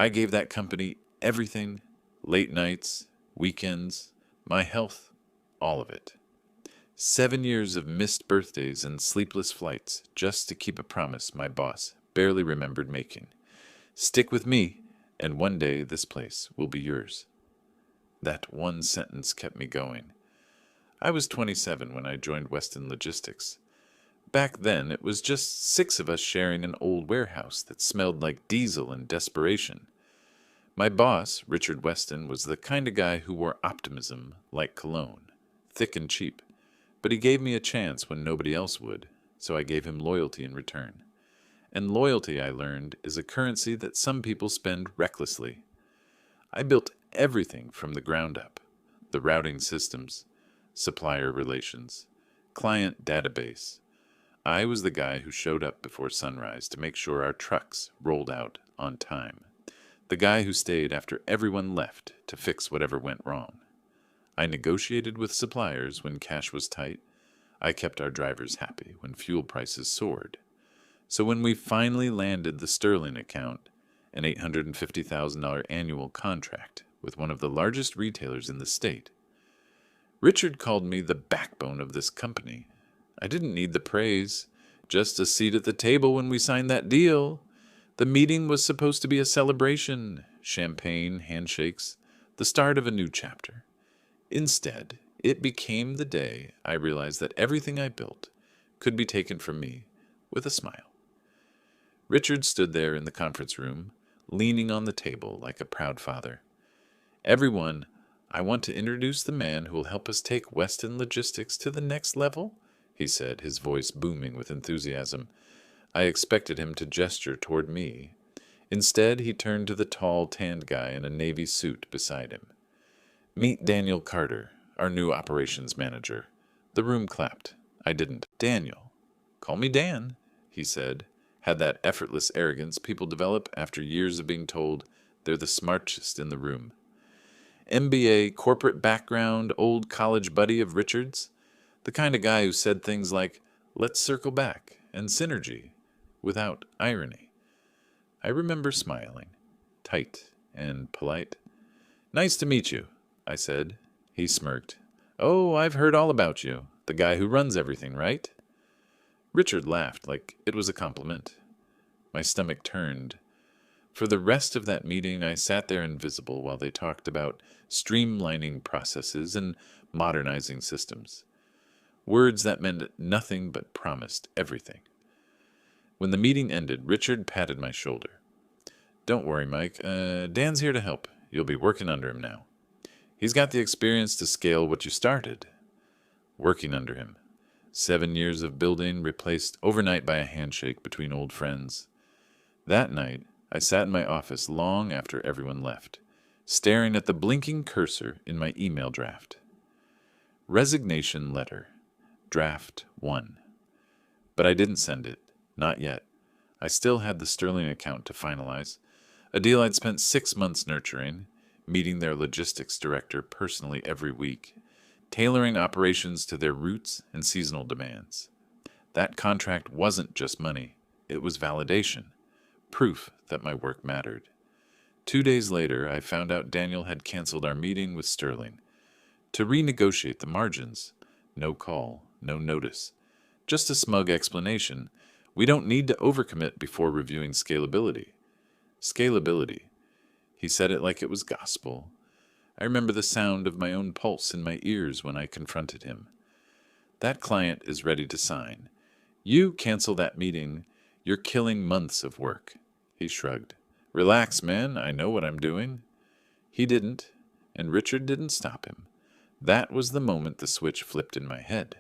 I gave that company everything, late nights, weekends, my health, all of it. 7 years of missed birthdays and sleepless flights just to keep a promise my boss barely remembered making. Stick with me, and one day this place will be yours. That one sentence kept me going. I was 27 when I joined Weston Logistics. Back then, it was just 6 of us sharing an old warehouse that smelled like diesel and desperation. My boss, Richard Weston, was the kind of guy who wore optimism like cologne, thick and cheap. But he gave me a chance when nobody else would, so I gave him loyalty in return. And loyalty, I learned, is a currency that some people spend recklessly. I built everything from the ground up: the routing systems, supplier relations, client database. I was the guy who showed up before sunrise to make sure our trucks rolled out on time. The guy who stayed after everyone left to fix whatever went wrong. I negotiated with suppliers when cash was tight. I kept our drivers happy when fuel prices soared. So when we finally landed the Sterling account, an $850,000 annual contract with one of the largest retailers in the state, Richard called me the backbone of this company. I didn't need the praise, just a seat at the table when we signed that deal. The meeting was supposed to be a celebration, champagne, handshakes, the start of a new chapter. Instead, it became the day I realized that everything I built could be taken from me with a smile. Richard stood there in the conference room, leaning on the table like a proud father. "Everyone, I want to introduce the man who will help us take Weston Logistics to the next level," he said, his voice booming with enthusiasm. I expected him to gesture toward me. Instead, he turned to the tall, tanned guy in a navy suit beside him. "Meet Daniel Carter, our new operations manager." The room clapped. I didn't. "Daniel. Call me Dan," he said. Had that effortless arrogance people develop after years of being told they're the smartest in the room. MBA, corporate background, old college buddy of Richard's. The kind of guy who said things like, "Let's circle back," and synergy, without irony. I remember smiling, tight and polite. "Nice to meet you," I said. He smirked. "Oh, I've heard all about you. The guy who runs everything, right?" Richard laughed like it was a compliment. My stomach turned. For the rest of that meeting, I sat there invisible while they talked about streamlining processes and modernizing systems. Words that meant nothing but promised everything. When the meeting ended, Richard patted my shoulder. "Don't worry, Mike. Dan's here to help. You'll be working under him now. He's got the experience to scale what you started." Working under him. 7 years of building replaced overnight by a handshake between old friends. That night, I sat in my office long after everyone left, staring at the blinking cursor in my email draft. Resignation letter. Draft 1. But I didn't send it. Not yet. I still had the Sterling account to finalize, a deal I'd spent 6 months nurturing, meeting their logistics director personally every week, tailoring operations to their routes and seasonal demands. That contract wasn't just money. It was validation, proof that my work mattered. 2 days later, I found out Daniel had canceled our meeting with Sterling to renegotiate the margins. No call, no notice. Just a smug explanation. "We don't need to overcommit before reviewing scalability." Scalability. He said it like it was gospel. I remember the sound of my own pulse in my ears when I confronted him. "That client is ready to sign. You cancel that meeting, you're killing months of work." He shrugged. "Relax, man. I know what I'm doing." He didn't, and Richard didn't stop him. That was the moment the switch flipped in my head.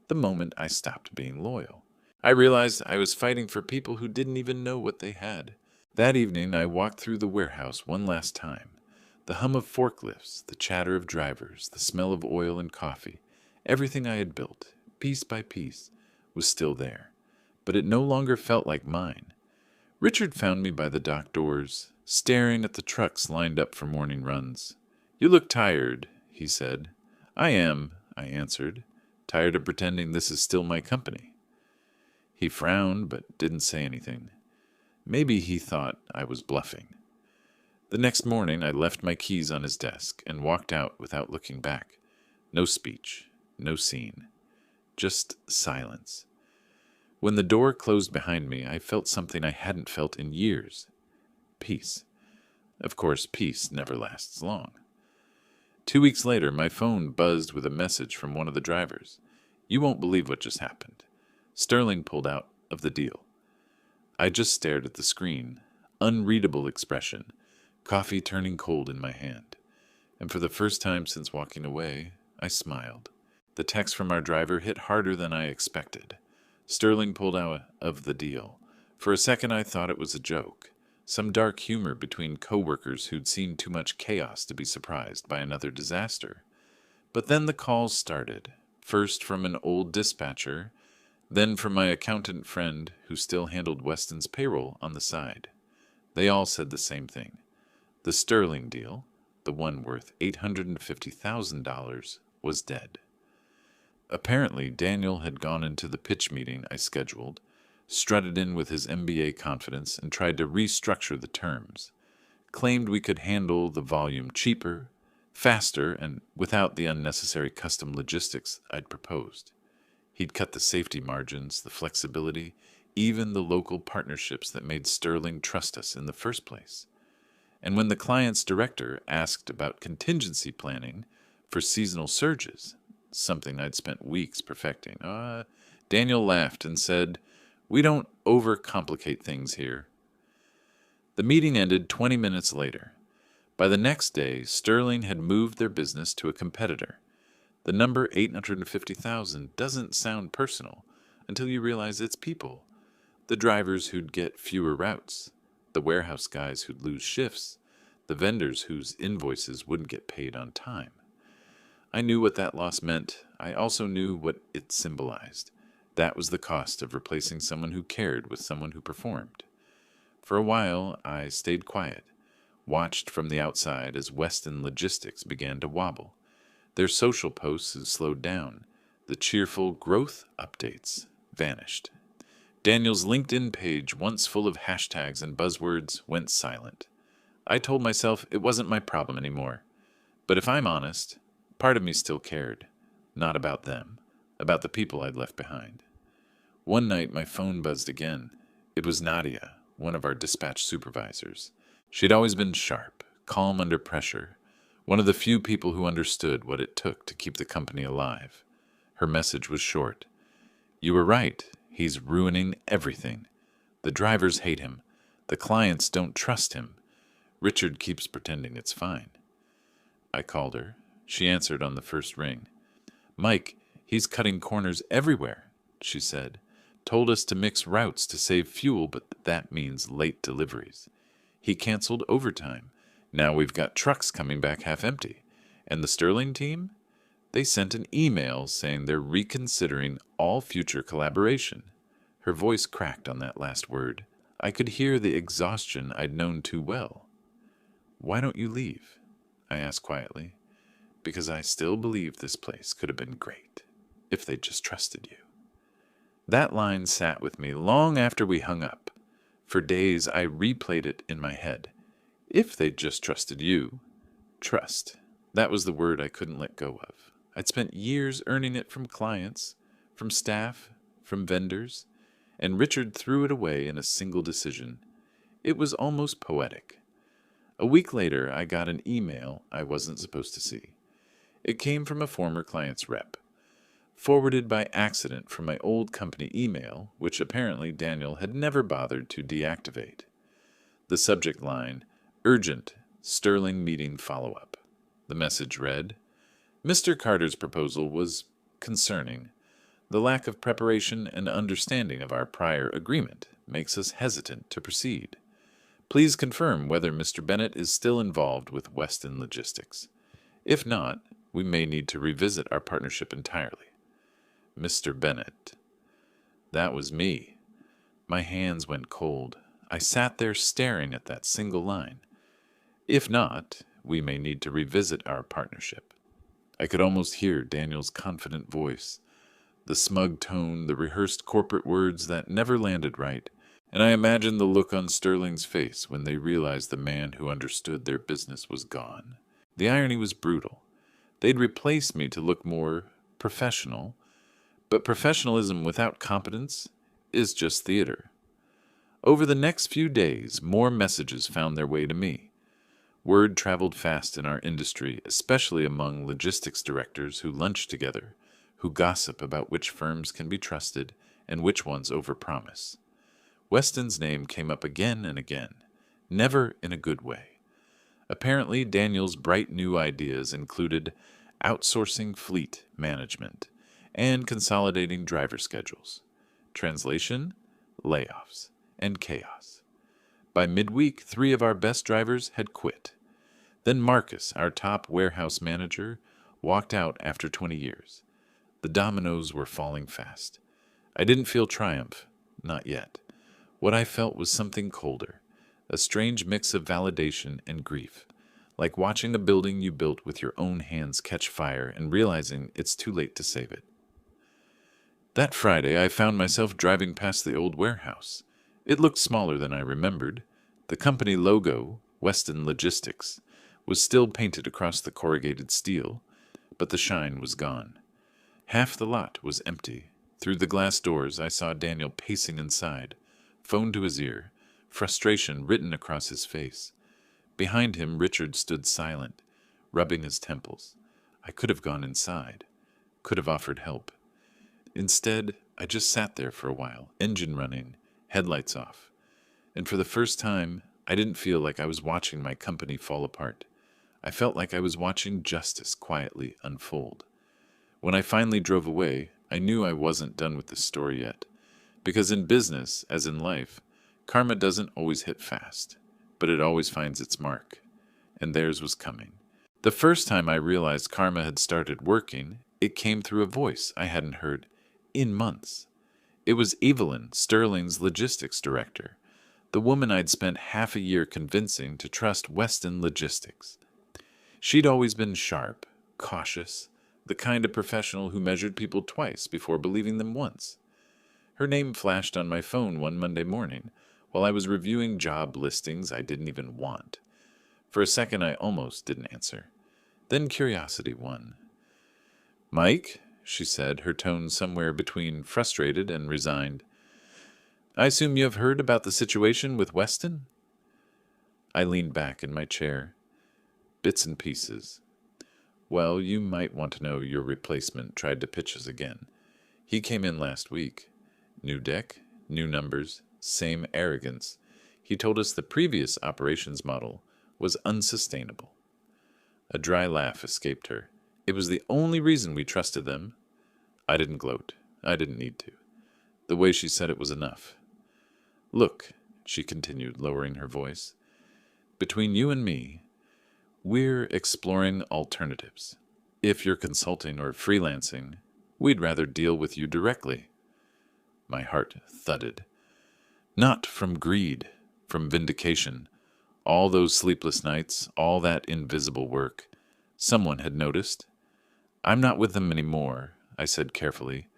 The moment I stopped being loyal. I realized I was fighting for people who didn't even know what they had. That evening, I walked through the warehouse one last time. The hum of forklifts, the chatter of drivers, the smell of oil and coffee, everything I had built, piece by piece, was still there. But it no longer felt like mine. Richard found me by the dock doors, staring at the trucks lined up for morning runs. "You look tired," he said. "I am," I answered, "tired of pretending this is still my company." He frowned but didn't say anything. Maybe he thought I was bluffing. The next morning, I left my keys on his desk and walked out without looking back. No speech, no scene, just silence. When the door closed behind me, I felt something I hadn't felt in years. Peace. Of course, peace never lasts long. 2 weeks later, my phone buzzed with a message from one of the drivers. You won't believe what just happened. Sterling pulled out of the deal. I just stared at the screen, unreadable expression, coffee turning cold in my hand. And for the first time since walking away, I smiled. The text from our driver hit harder than I expected. Sterling pulled out of the deal. For a second, I thought it was a joke. Some dark humor between coworkers who'd seen too much chaos to be surprised by another disaster. But then the calls started, first from an old dispatcher, then from my accountant friend who still handled Weston's payroll on the side. They all said the same thing. The Sterling deal, the one worth $850,000, was dead. Apparently, Daniel had gone into the pitch meeting I scheduled, strutted in with his MBA confidence, and tried to restructure the terms. Claimed we could handle the volume cheaper, faster, and without the unnecessary custom logistics I'd proposed. He'd cut the safety margins, the flexibility, even the local partnerships that made Sterling trust us in the first place. And when the client's director asked about contingency planning for seasonal surges, something I'd spent weeks perfecting, Daniel laughed and said, "We don't overcomplicate things here." The meeting ended 20 minutes later. By the next day, Sterling had moved their business to a competitor. The number 850,000 doesn't sound personal until you realize it's people. The drivers who'd get fewer routes, the warehouse guys who'd lose shifts, the vendors whose invoices wouldn't get paid on time. I knew what that loss meant. I also knew what it symbolized. That was the cost of replacing someone who cared with someone who performed. For a while, I stayed quiet, watched from the outside as Weston Logistics began to wobble. Their social posts had slowed down. The cheerful growth updates vanished. Daniel's LinkedIn page, once full of hashtags and buzzwords, went silent. I told myself it wasn't my problem anymore. But if I'm honest, part of me still cared. Not about them, about the people I'd left behind. One night, my phone buzzed again. It was Nadia, one of our dispatch supervisors. She'd always been sharp, calm under pressure, one of the few people who understood what it took to keep the company alive. Her message was short. "You were right. He's ruining everything. The drivers hate him. The clients don't trust him. Richard keeps pretending it's fine." I called her. She answered on the first ring. "Mike, he's cutting corners everywhere," she said. "Told us to mix routes to save fuel, but that means late deliveries. He canceled overtime. Now we've got trucks coming back half empty. And the Sterling team? They sent an email saying they're reconsidering all future collaboration." Her voice cracked on that last word. I could hear the exhaustion I'd known too well. "Why don't you leave?" I asked quietly. "Because I still believe this place could have been great, if they'd just trusted you." That line sat with me long after we hung up. For days I replayed it in my head. If they'd just trusted you. Trust. That was the word I couldn't let go of. I'd spent years earning it from clients, from staff, from vendors, and Richard threw it away in a single decision. It was almost poetic. A week later, I got an email I wasn't supposed to see. It came from a former client's rep, forwarded by accident from my old company email, which apparently Daniel had never bothered to deactivate. The subject line, "Urgent, Sterling meeting follow-up." The message read, "Mr. Carter's proposal was concerning. The lack of preparation and understanding of our prior agreement makes us hesitant to proceed. Please confirm whether Mr. Bennett is still involved with Weston Logistics. If not, we may need to revisit our partnership entirely." Mr. Bennett. That was me. My hands went cold. I sat there staring at that single line. If not, we may need to revisit our partnership. I could almost hear Daniel's confident voice, the smug tone, the rehearsed corporate words that never landed right. And I imagined the look on Sterling's face when they realized the man who understood their business was gone. The irony was brutal. They'd replaced me to look more professional, but professionalism without competence is just theater. Over the next few days, more messages found their way to me. Word traveled fast in our industry, especially among logistics directors who lunch together, who gossip about which firms can be trusted and which ones overpromise. Weston's name came up again and again, never in a good way. Apparently, Daniel's bright new ideas included outsourcing fleet management and consolidating driver schedules. Translation: layoffs and chaos. By midweek, 3 of our best drivers had quit. Then Marcus, our top warehouse manager, walked out after 20 years. The dominoes were falling fast. I didn't feel triumph, not yet. What I felt was something colder, a strange mix of validation and grief, like watching a building you built with your own hands catch fire and realizing it's too late to save it. That Friday, I found myself driving past the old warehouse. It looked smaller than I remembered. The company logo, Weston Logistics, was still painted across the corrugated steel, but the shine was gone. Half the lot was empty. Through the glass doors, I saw Daniel pacing inside, phone to his ear, frustration written across his face. Behind him, Richard stood silent, rubbing his temples. I could have gone inside, could have offered help. Instead, I just sat there for a while, engine running, headlights off. And for the first time, I didn't feel like I was watching my company fall apart. I felt like I was watching justice quietly unfold. When I finally drove away, I knew I wasn't done with this story yet. Because in business, as in life, karma doesn't always hit fast, but it always finds its mark. And theirs was coming. The first time I realized karma had started working, it came through a voice I hadn't heard in months. It was Evelyn, Sterling's logistics director, the woman I'd spent half a year convincing to trust Weston Logistics. She'd always been sharp, cautious, the kind of professional who measured people twice before believing them once. Her name flashed on my phone one Monday morning while I was reviewing job listings I didn't even want. For a second, I almost didn't answer. Then curiosity won. "Mike," she said, her tone somewhere between frustrated and resigned. "I assume you have heard about the situation with Weston?" I leaned back in my chair. "Bits and pieces." "Well, you might want to know your replacement tried to pitch us again. He came in last week. New deck, new numbers, same arrogance. He told us the previous operations model was unsustainable." A dry laugh escaped her. "It was the only reason we trusted them." I didn't gloat. I didn't need to. The way she said it was enough. "Look," she continued, lowering her voice, "between you and me, we're exploring alternatives. If you're consulting or freelancing, we'd rather deal with you directly." My heart thudded. Not from greed, from vindication. All those sleepless nights, all that invisible work. Someone had noticed. "I'm not with them anymore," I said carefully.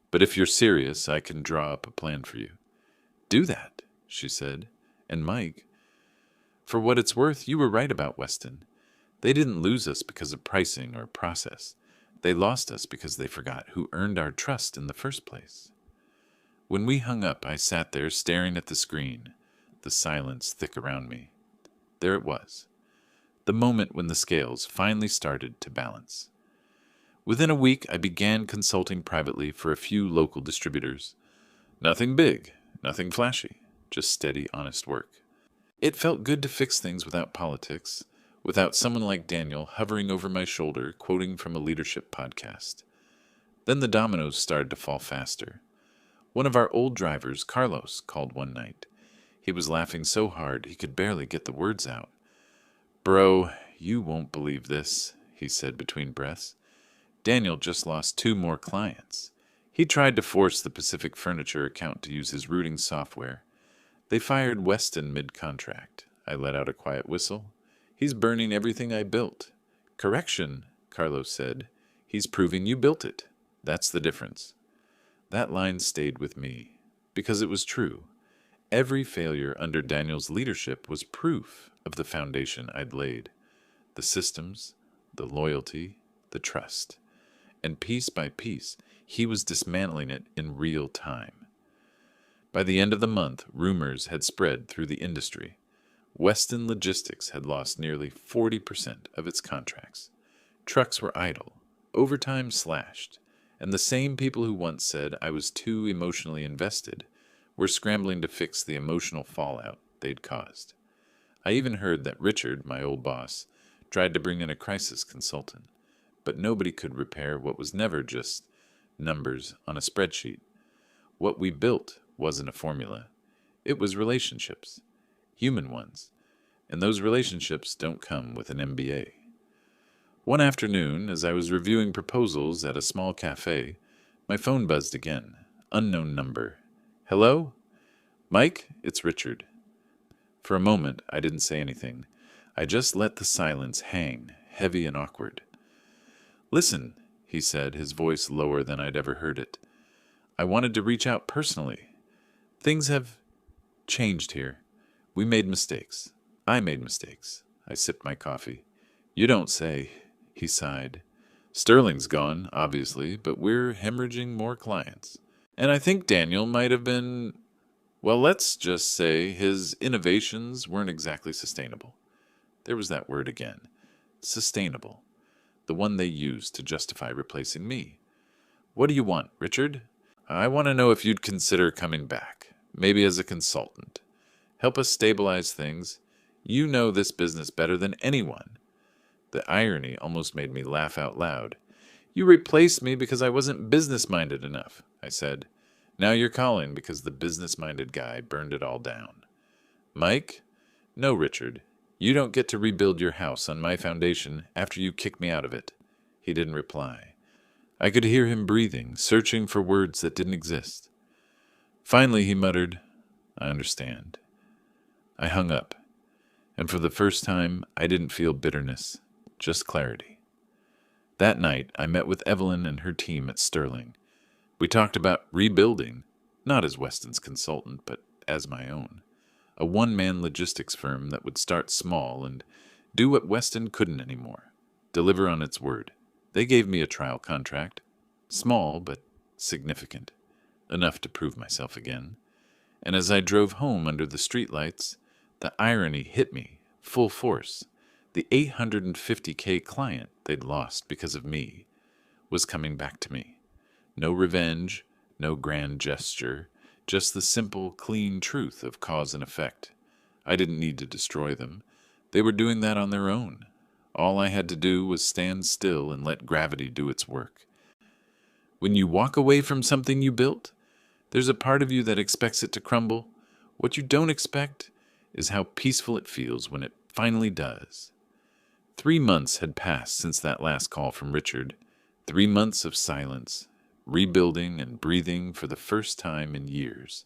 "But if you're serious, I can draw up a plan for you." "Do that," she said. "And Mike, for what it's worth, you were right about Weston. They didn't lose us because of pricing or process. They lost us because they forgot who earned our trust in the first place." When we hung up, I sat there staring at the screen, the silence thick around me. There it was, the moment when the scales finally started to balance. Within a week, I began consulting privately for a few local distributors. Nothing big, nothing flashy, just steady, honest work. It felt good to fix things without politics, without someone like Daniel hovering over my shoulder, quoting from a leadership podcast. Then the dominoes started to fall faster. One of our old drivers, Carlos, called one night. He was laughing so hard he could barely get the words out. "Bro, you won't believe this," he said between breaths. "Daniel just lost 2 more clients. He tried to force the Pacific Furniture account to use his routing software. They fired Weston mid-contract." I let out a quiet whistle. "He's burning everything I built." "Correction," Carlos said. "He's proving you built it. That's the difference." That line stayed with me, because it was true. Every failure under Daniel's leadership was proof of the foundation I'd laid: the systems, the loyalty, the trust. And piece by piece, he was dismantling it in real time. By the end of the month, rumors had spread through the industry. Weston Logistics had lost nearly 40% of its contracts. Trucks were idle, overtime slashed, and the same people who once said I was too emotionally invested were scrambling to fix the emotional fallout they'd caused. I even heard that Richard, my old boss, tried to bring in a crisis consultant, but nobody could repair what was never just numbers on a spreadsheet. What we built wasn't a formula. It was relationships, human ones, and those relationships don't come with an MBA. One afternoon, as I was reviewing proposals at a small cafe, my phone buzzed again. Unknown number. Hello? Mike, it's Richard. For a moment, I didn't say anything. I just let the silence hang, heavy and awkward. Listen, he said, his voice lower than I'd ever heard it. I wanted to reach out personally. Things have changed here. We made mistakes. I made mistakes. I sipped my coffee. You don't say, he sighed. Sterling's gone, obviously, but we're hemorrhaging more clients. And I think Daniel might have been, well, let's just say his innovations weren't exactly sustainable. There was that word again. Sustainable. The one they used to justify replacing me. What do you want, Richard? I want to know if you'd consider coming back, maybe as a consultant. Help us stabilize things. You know this business better than anyone. The irony almost made me laugh out loud. You replaced me because I wasn't business-minded enough, I said. Now you're calling because the business-minded guy burned it all down. Mike? No, Richard. You don't get to rebuild your house on my foundation after you kick me out of it. He didn't reply. I could hear him breathing, searching for words that didn't exist. Finally, he muttered, I understand. I hung up, and for the first time, I didn't feel bitterness, just clarity. That night, I met with Evelyn and her team at Sterling. We talked about rebuilding, not as Weston's consultant, but as my own. A one-man logistics firm that would start small and do what Weston couldn't anymore, deliver on its word. They gave me a trial contract, small but significant, enough to prove myself again. And as I drove home under the streetlights, the irony hit me, full force. The $850K client they'd lost because of me was coming back to me. No revenge, no grand gesture, just the simple, clean truth of cause and effect. I didn't need to destroy them. They were doing that on their own. All I had to do was stand still and let gravity do its work. When you walk away from something you built, there's a part of you that expects it to crumble. What you don't expect is how peaceful it feels when it finally does. 3 months had passed since that last call from Richard. 3 months of silence, rebuilding and breathing for the first time in years.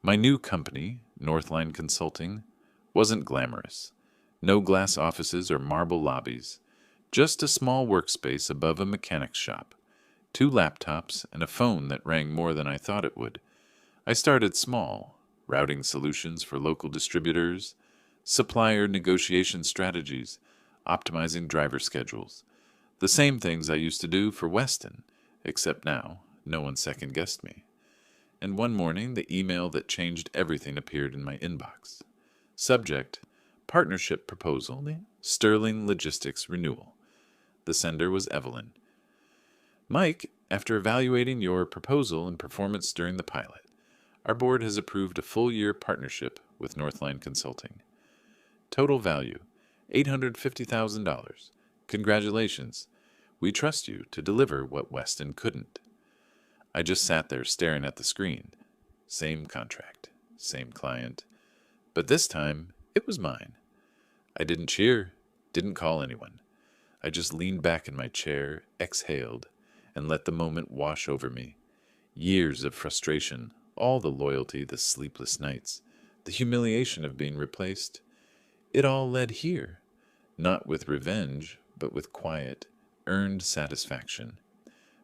My new company, Northline Consulting, wasn't glamorous. No glass offices or marble lobbies. Just a small workspace above a mechanic's shop. 2 laptops and a phone that rang more than I thought it would. I started small, routing solutions for local distributors, supplier negotiation strategies, optimizing driver schedules. The same things I used to do for Weston, except now no one second-guessed me. And one morning, the email that changed everything appeared in my inbox. Subject, Partnership Proposal, Sterling Logistics Renewal. The sender was Evelyn. Mike, after evaluating your proposal and performance during the pilot, our board has approved a full-year partnership with Northline Consulting. Total value, $850,000. Congratulations. We trust you to deliver what Weston couldn't. I just sat there staring at the screen. Same contract, same client. But this time, it was mine. I didn't cheer, didn't call anyone. I just leaned back in my chair, exhaled, and let the moment wash over me. Years of frustration, all the loyalty, the sleepless nights, the humiliation of being replaced. It all led here, not with revenge, but with quiet, earned satisfaction.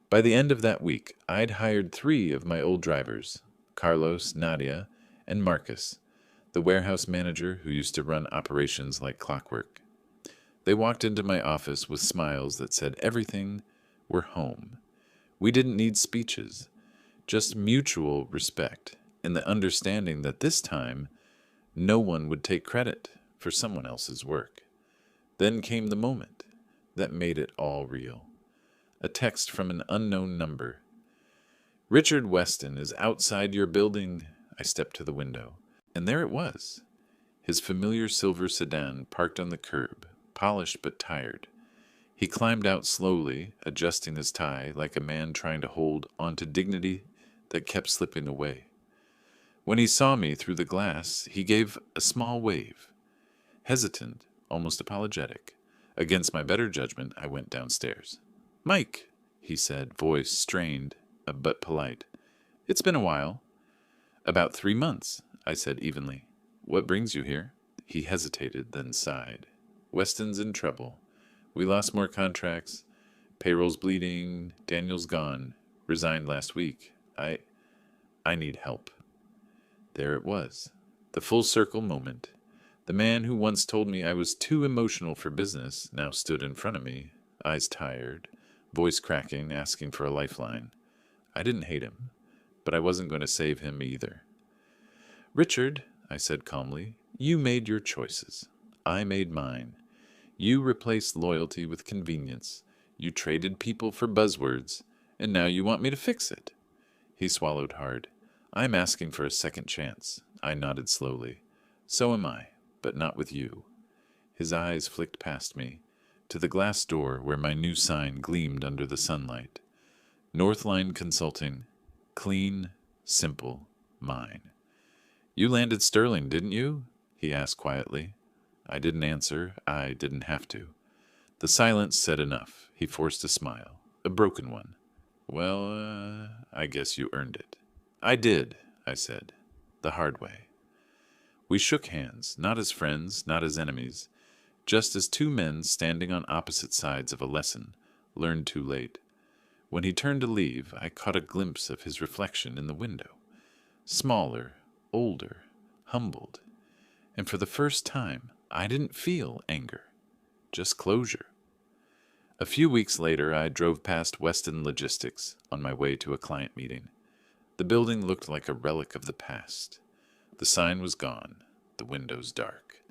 By the end of that week, I'd hired 3 of my old drivers, Carlos, Nadia, and Marcus, the warehouse manager who used to run operations like clockwork. They walked into my office with smiles that said everything were home. We didn't need speeches, just mutual respect and the understanding that this time no one would take credit for someone else's work. Then came the moment that made it all real. A text from an unknown number. "Richard Weston is outside your building." I stepped to the window, and there it was. His familiar silver sedan parked on the curb, polished but tired. He climbed out slowly, adjusting his tie like a man trying to hold onto dignity that kept slipping away. When he saw me through the glass, he gave a small wave. Hesitant, almost apologetic. Against my better judgment, I went downstairs. "Mike," he said, voice strained, but polite. "It's been a while." "About 3 months," I said evenly. "What brings you here?" He hesitated, then sighed. "Weston's in trouble. We lost more contracts. Payroll's bleeding. Daniel's gone. Resigned last week. I need help." There it was. The full circle moment. The man who once told me I was too emotional for business now stood in front of me, eyes tired, voice cracking, asking for a lifeline. I didn't hate him, but I wasn't going to save him either. "Richard," I said calmly, "you made your choices. I made mine. You replaced loyalty with convenience. You traded people for buzzwords, and now you want me to fix it." He swallowed hard. "I'm asking for a second chance." I nodded slowly. "So am I, but not with you." His eyes flicked past me, to the glass door where my new sign gleamed under the sunlight. Northline Consulting. Clean, simple, mine. "You landed Sterling, didn't you?" he asked quietly. I didn't answer. I didn't have to. The silence said enough. He forced a smile, a broken one. "Well, I guess you earned it." "I did," I said, "the hard way." We shook hands, not as friends, not as enemies, just as two men standing on opposite sides of a lesson, learned too late. When he turned to leave, I caught a glimpse of his reflection in the window. Smaller, older, humbled. And for the first time, I didn't feel anger, just closure. A few weeks later, I drove past Weston Logistics on my way to a client meeting. The building looked like a relic of the past. The sign was gone, the windows dark.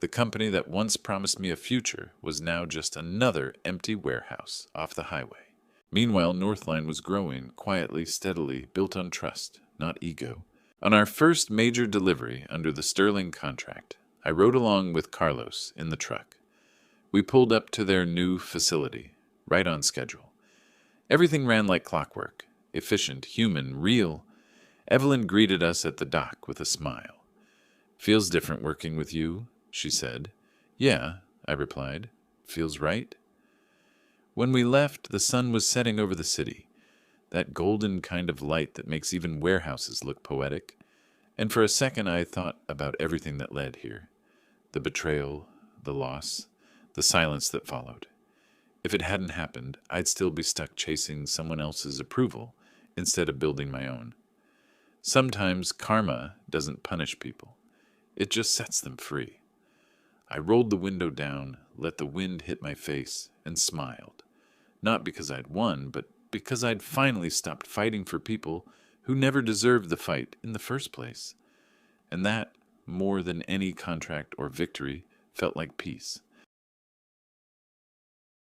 The company that once promised me a future was now just another empty warehouse off the highway. Meanwhile, Northline was growing, quietly, steadily, built on trust, not ego. On our first major delivery under the Sterling contract, I rode along with Carlos in the truck. We pulled up to their new facility, right on schedule. Everything ran like clockwork, efficient, human, real. Evelyn greeted us at the dock with a smile. "Feels different working with you," she said. "Yeah," I replied. "Feels right?" When we left, the sun was setting over the city, that golden kind of light that makes even warehouses look poetic. And for a second I thought about everything that led here. The betrayal, the loss, the silence that followed. If it hadn't happened, I'd still be stuck chasing someone else's approval instead of building my own. Sometimes karma doesn't punish people. It just sets them free. I rolled the window down, let the wind hit my face, and smiled. Not because I'd won, but because I'd finally stopped fighting for people who never deserved the fight in the first place. And that, more than any contract or victory, felt like peace.